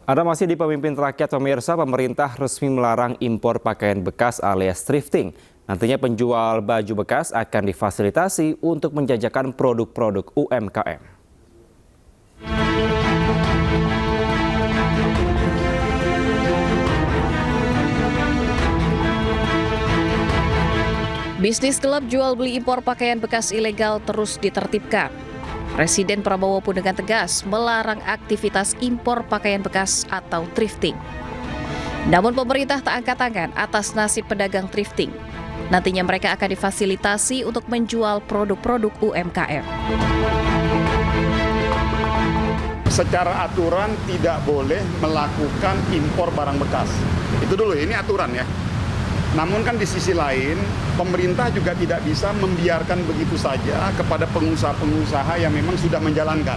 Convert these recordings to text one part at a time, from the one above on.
Anda masih di Pemimpin Rakyat pemirsa, pemerintah resmi melarang impor pakaian bekas alias thrifting. Nantinya penjual baju bekas akan difasilitasi untuk menjajakan produk-produk UMKM. Bisnis gelap jual beli impor pakaian bekas ilegal terus ditertibkan. Presiden Prabowo pun dengan tegas melarang aktivitas impor pakaian bekas atau thrifting. Namun pemerintah tak angkat tangan atas nasib pedagang thrifting. Nantinya mereka akan difasilitasi untuk menjual produk-produk UMKM. Secara aturan tidak boleh melakukan impor barang bekas. Itu dulu, ini aturan ya. Namun kan di sisi lain, pemerintah juga tidak bisa membiarkan begitu saja kepada pengusaha-pengusaha yang memang sudah menjalankan.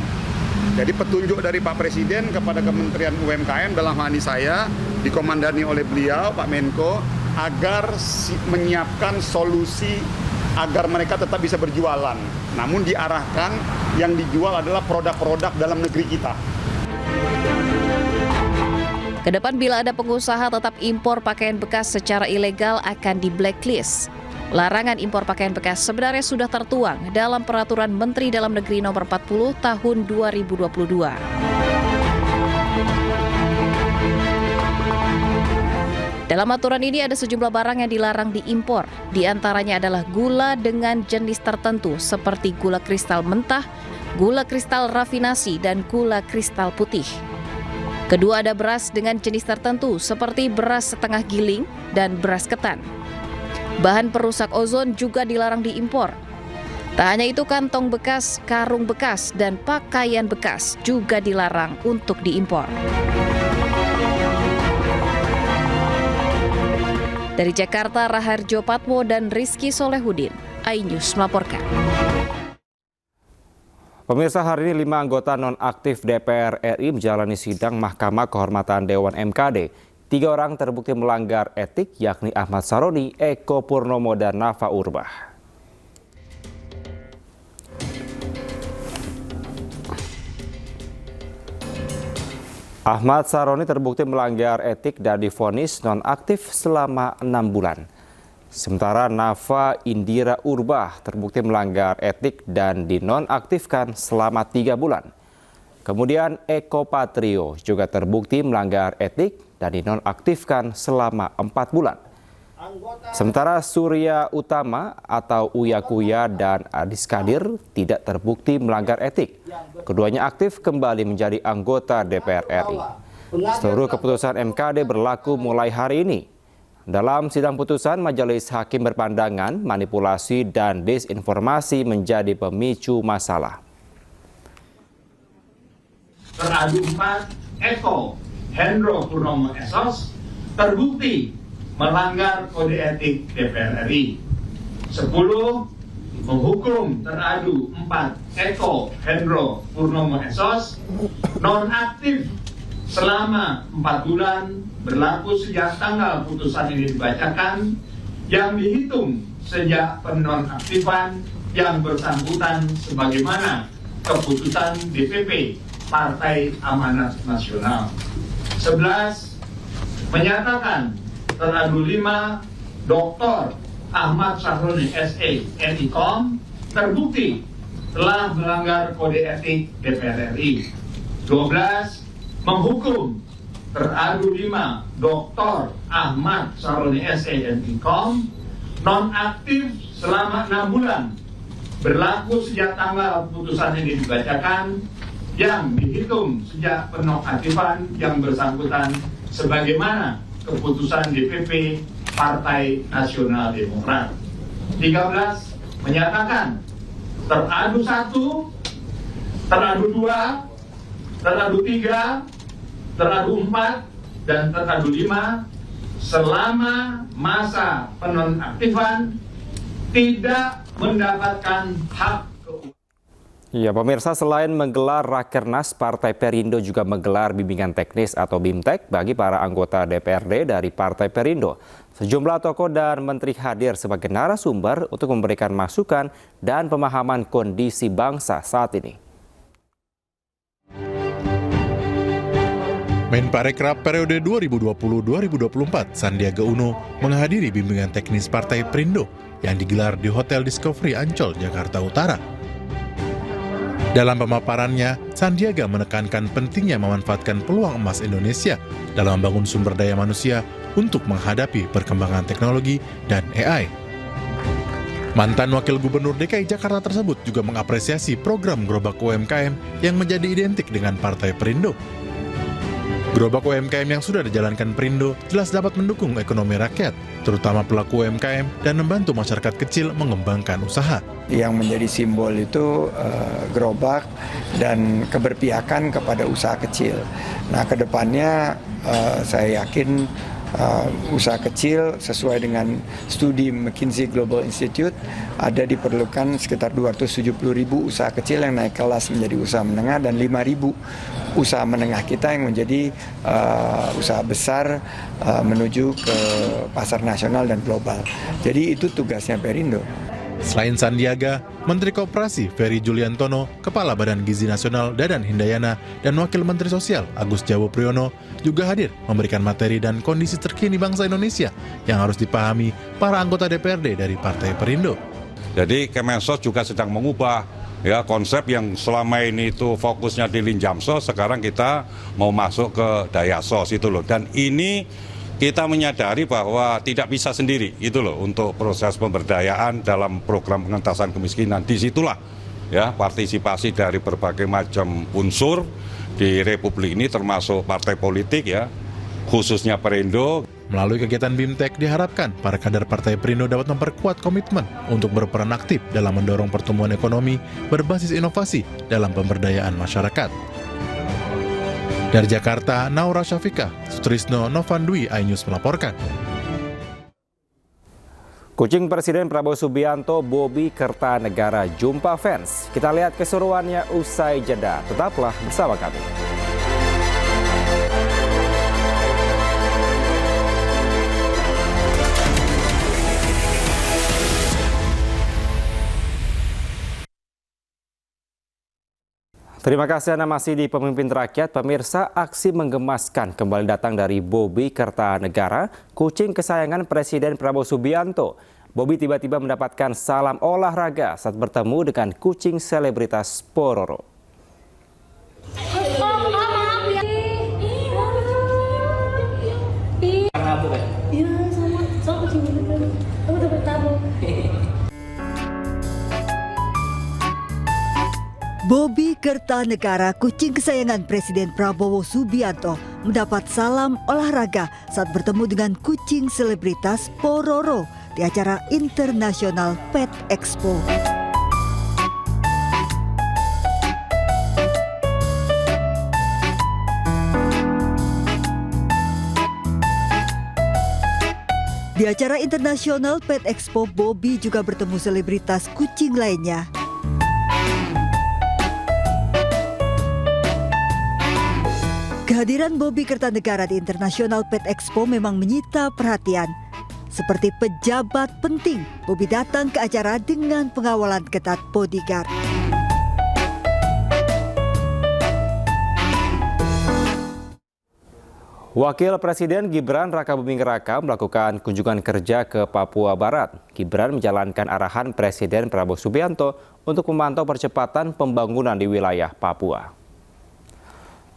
Jadi petunjuk dari Pak Presiden kepada Kementerian UMKM dalam hal ini saya, dikomandani oleh beliau, Pak Menko, agar menyiapkan solusi agar mereka tetap bisa berjualan. Namun diarahkan yang dijual adalah produk-produk dalam negeri kita. Kedepan bila ada pengusaha tetap impor pakaian bekas secara ilegal akan di blacklist. Larangan impor pakaian bekas sebenarnya sudah tertuang dalam Peraturan Menteri Dalam Negeri Nomor 40 Tahun 2022. Dalam aturan ini ada sejumlah barang yang dilarang diimpor. Di antaranya adalah gula dengan jenis tertentu seperti gula kristal mentah, gula kristal rafinasi, dan gula kristal putih. Kedua ada beras dengan jenis tertentu seperti beras setengah giling dan beras ketan. Bahan perusak ozon juga dilarang diimpor. Tak hanya itu, kantong bekas, karung bekas, dan pakaian bekas juga dilarang untuk diimpor. Dari Jakarta, Raharjo Patmo dan Rizky Solehudin, iNews melaporkan. Pemirsa, hari ini 5 anggota nonaktif DPR RI menjalani sidang Mahkamah Kehormatan Dewan MKD. 3 orang terbukti melanggar etik, yakni Ahmad Saroni, Eko Purnomo, dan Nafa Urbah. Ahmad Saroni terbukti melanggar etik dan divonis nonaktif selama 6 bulan. Sementara Nafa Indira Urbah terbukti melanggar etik dan dinonaktifkan selama 3 bulan. Kemudian Eko Patrio juga terbukti melanggar etik dan dinonaktifkan selama 4 bulan. Sementara Surya Utama atau Uya Kuya dan Adis Kadir tidak terbukti melanggar etik. Keduanya aktif kembali menjadi anggota DPR RI. Seluruh keputusan MKD berlaku mulai hari ini. Dalam sidang putusan, Majelis Hakim berpandangan manipulasi dan disinformasi menjadi pemicu masalah. Teradu 4, Eko Hendro Purnomo SOS terbukti melanggar kode etik DPR RI. 10, menghukum teradu 4, Eko Hendro Purnomo SOS nonaktif selama 4 bulan berlaku sejak tanggal putusan ini dibacakan yang dihitung sejak penonaktifan yang bersangkutan sebagaimana keputusan DPP Partai Amanat Nasional. 11, menyatakan teradu 5, Dr. Ahmad Saroni SE MIKOM terbukti telah melanggar kode etik DPR RI. 12, menghukum teradu 5, Dr. Ahmad Saroni SE MIKOM nonaktif selama 6 bulan berlaku sejak tanggal putusan ini dibacakan yang dihitung sejak penonaktifan yang bersangkutan sebagaimana keputusan DPP Partai Nasional Demokrat. 13, menyatakan teradu 1, teradu 2, teradu 3, teradu 4, dan teradu 5 selama masa penonaktifan tidak mendapatkan hak. Ya, pemirsa, selain menggelar Rakernas, Partai Perindo juga menggelar bimbingan teknis atau BIMTEK bagi para anggota DPRD dari Partai Perindo. Sejumlah tokoh dan menteri hadir sebagai narasumber untuk memberikan masukan dan pemahaman kondisi bangsa saat ini. Menparekraf periode 2020-2024, Sandiaga Uno menghadiri bimbingan teknis Partai Perindo yang digelar di Hotel Discovery Ancol, Jakarta Utara. Dalam pemaparannya, Sandiaga menekankan pentingnya memanfaatkan peluang emas Indonesia dalam membangun sumber daya manusia untuk menghadapi perkembangan teknologi dan AI. Mantan Wakil Gubernur DKI Jakarta tersebut juga mengapresiasi program Gerobak UMKM yang menjadi identik dengan Partai Perindo. Gerobak UMKM yang sudah dijalankan Perindo jelas dapat mendukung ekonomi rakyat, terutama pelaku UMKM, dan membantu masyarakat kecil mengembangkan usaha. Yang menjadi simbol itu gerobak dan keberpihakan kepada usaha kecil. Nah, kedepannya saya yakin usaha kecil sesuai dengan studi McKinsey Global Institute ada diperlukan sekitar 270.000 usaha kecil yang naik kelas menjadi usaha menengah dan 5.000 usaha menengah kita yang menjadi usaha besar menuju ke pasar nasional dan global. Jadi itu tugasnya Perindo. Selain Sandiaga, Menteri Koperasi Ferry Juliantono, Kepala Badan Gizi Nasional Dadan Hindayana, dan Wakil Menteri Sosial Agus Jawo Priyono juga hadir memberikan materi dan kondisi terkini bangsa Indonesia yang harus dipahami para anggota DPRD dari Partai Perindo. Jadi Kemensos juga sedang mengubah ya konsep yang selama ini itu fokusnya di Linjamsos, sekarang kita mau masuk ke Dayasos itu loh. Dan ini kita menyadari bahwa tidak bisa sendiri itu loh untuk proses pemberdayaan dalam program pengentasan kemiskinan. Disitulah ya partisipasi dari berbagai macam unsur di Republik ini termasuk partai politik ya, khususnya Perindo. Melalui kegiatan BIMTEK diharapkan para kader Partai Perindo dapat memperkuat komitmen untuk berperan aktif dalam mendorong pertumbuhan ekonomi berbasis inovasi dalam pemberdayaan masyarakat. Dari Jakarta, Naura Syafika, Sutrisno Novandwi, iNews melaporkan. Kucing Presiden Prabowo Subianto, Bobi Kertanegara jumpa fans. Kita lihat keseruannya usai jeda. Tetaplah bersama kami. Terima kasih Anda masih di Pemimpin Rakyat. Pemirsa, aksi menggemaskan kembali datang dari Bobi Kertanegara, kucing kesayangan Presiden Prabowo Subianto. Bobi tiba-tiba mendapatkan salam olahraga saat bertemu dengan kucing selebritas Pororo. Bobi Kertanegara, kucing kesayangan Presiden Prabowo Subianto, mendapat salam olahraga saat bertemu dengan kucing selebritas Pororo di acara International Pet Expo. Di acara International Pet Expo, Bobi juga bertemu selebritas kucing lainnya. Kehadiran Bobi Kertanegara di International Pet Expo memang menyita perhatian. Seperti pejabat penting, Bobi datang ke acara dengan pengawalan ketat bodyguard. Wakil Presiden Gibran Rakabuming Raka melakukan kunjungan kerja ke Papua Barat. Gibran menjalankan arahan Presiden Prabowo Subianto untuk memantau percepatan pembangunan di wilayah Papua.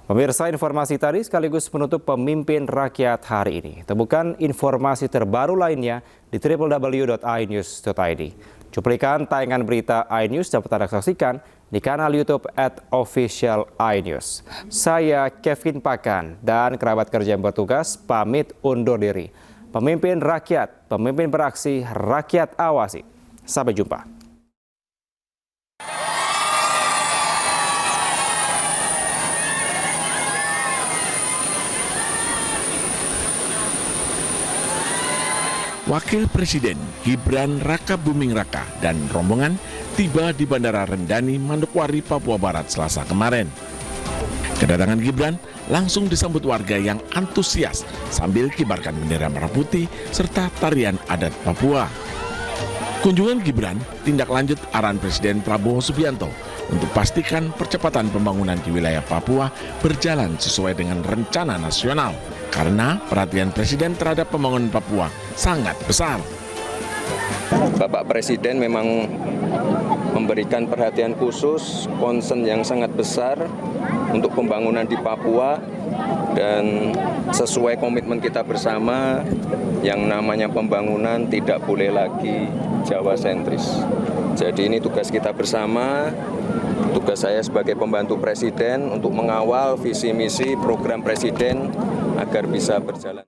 Pemirsa, informasi tadi sekaligus menutup Pemimpin Rakyat hari ini. Temukan informasi terbaru lainnya di www.inews.id. Cuplikan tayangan berita iNews dapat Anda saksikan di kanal YouTube @official_inews. Saya Kevin Pakan dan kerabat kerja yang bertugas pamit undur diri. Pemimpin Rakyat, pemimpin beraksi, rakyat awasi. Sampai jumpa. Wakil Presiden Gibran Rakabuming Raka dan rombongan tiba di Bandara Rendani, Manokwari, Papua Barat Selasa kemarin. Kedatangan Gibran langsung disambut warga yang antusias sambil kibarkan bendera merah putih serta tarian adat Papua. Kunjungan Gibran tindak lanjut arahan Presiden Prabowo Subianto untuk pastikan percepatan pembangunan di wilayah Papua berjalan sesuai dengan rencana nasional. Karena perhatian Presiden terhadap pembangunan Papua sangat besar. Bapak Presiden memang memberikan perhatian khusus, concern yang sangat besar untuk pembangunan di Papua, dan sesuai komitmen kita bersama yang namanya pembangunan tidak boleh lagi Jawa sentris. Jadi ini tugas kita bersama, tugas saya sebagai pembantu Presiden untuk mengawal visi misi program Presiden agar bisa berjalan.